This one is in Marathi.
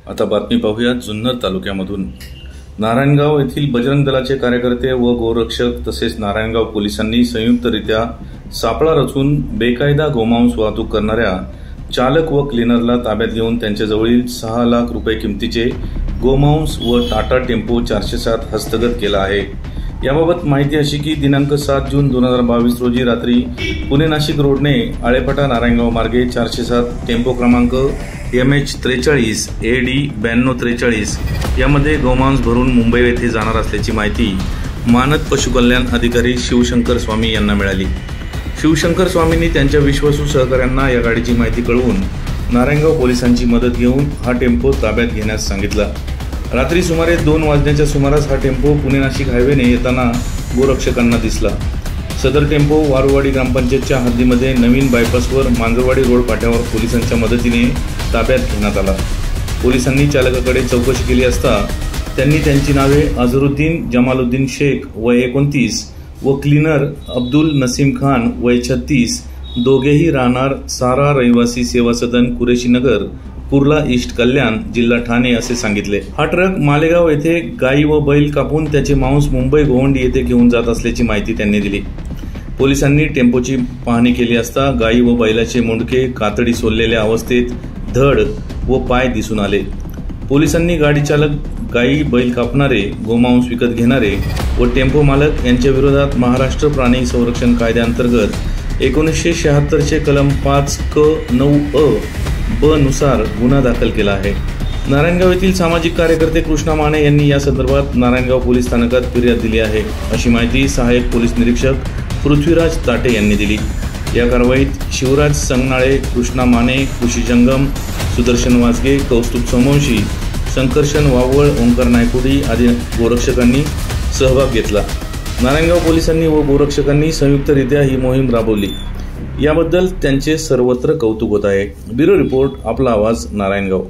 आता बातमी पाहूयात जुन्नर तालुक्यामधून। नारायणगाव येथील बजरंग दलाचे कार्यकर्ते व गोरक्षक तसेच नारायणगाव पोलिसांनी संयुक्तरित्या सापळा रचून बेकायदा गोमांस वाहतूक करणाऱ्या चालक व क्लीनरला ताब्यात घेऊन त्यांच्याजवळील 6 लाख रुपये किमतीचे गोमांस व टाटा टेम्पो 407 हस्तगत केला आहे। याबाबत माहिती अशी की दिनांक 7 जून 2022 रोजी रात्री पुणे नाशिक रोडने आळेफाटा नारायणगाव मार्गे 407 टेम्पो क्रमांक MH43 AD 9243 यामध्ये गोमांस भरून मुंबई येथे जाणार असल्याची माहिती मानद पशुकल्याण अधिकारी शिवशंकर स्वामी यांना मिळाली। शिवशंकर स्वामींनी त्यांच्या विश्वासू सहकाऱ्यांना या गाडीची माहिती कळवून नारायणगाव पोलिसांची मदत घेऊन हा टेम्पो ताब्यात घेण्यास सांगितला। रात्री सुमारे 2 वाजण्याच्या सुमारास हा टेम्पो पुणे नाशिक हायवेने येताना गोरक्षकांना दिसला। सदर टेम्पो वारुवाडी ग्रामपंचायतच्या हद्दीमध्ये नवीन बायपासवर मांजरवाडी रोड पाट्यावर पोलिसांच्या मदतीने ताब्यात घेण्यात आला। पोलिसांनी चालकाकडे चौकशी केली असता त्यांनी त्यांची नावे अझरुद्दीन जमालुद्दीन शेख वय 29 व क्लीनर अब्दुल नसीम खान वय 36 दोघेही राहणार सारा रहिवासी सेवा सदन कुरेशी नगर कुर्ला ईस्ट कल्याण जिल्हा ठाणे असे सांगितले। हा ट्रक मालेगाव येथे गाई व बैल कापून त्याचे मांस मुंबई गोवंडी येथे घेऊन जात असल्याची माहिती त्यांनी दिली। पोलिसांनी टेम्पोची पाहणी केली असता गाई व बैलाचे मुंडके कातडी सोललेल्या अवस्थेत धड व पाय दिसून आले। पोलिसांनी गाडी चालक, गाई बैल कापणारे, गोमांस विकत घेणारे व टेम्पो मालक यांच्या विरोधात महाराष्ट्र प्राणी संरक्षण कायद्याअंतर्गत 1976 चे कलम 5(क)(9)(अ) ब नुसार गुन्हा दाखल केला आहे। नारायणगाव येथील सामाजिक कार्यकर्ते कृष्णा माने यांनी या संदर्भात नारायणगाव पोलीस स्थानकात फिर्याद दिली आहे, अशी माहिती सहाय्यक पोलीस निरीक्षक पृथ्वीराज ताटे यांनी दिली। या कारवाईत शिवराज संगनाळे, कृष्णा माने, खुशी जंगम, सुदर्शन वाजगे, कौस्तुभ सोमवंशी, संकर्षण वावळ, ओंकार नायकुडी आदी गोरक्षकांनी सहभाग घेतला। नारायणगाव पोलिसांनी व गोरक्षकांनी संयुक्तरित्या ही मोहीम राबवली, याबद्दल त्यांचे सर्वत्र कौतुक होत आहे। ब्युरो रिपोर्ट, आपला आवाज, नारायणगाव।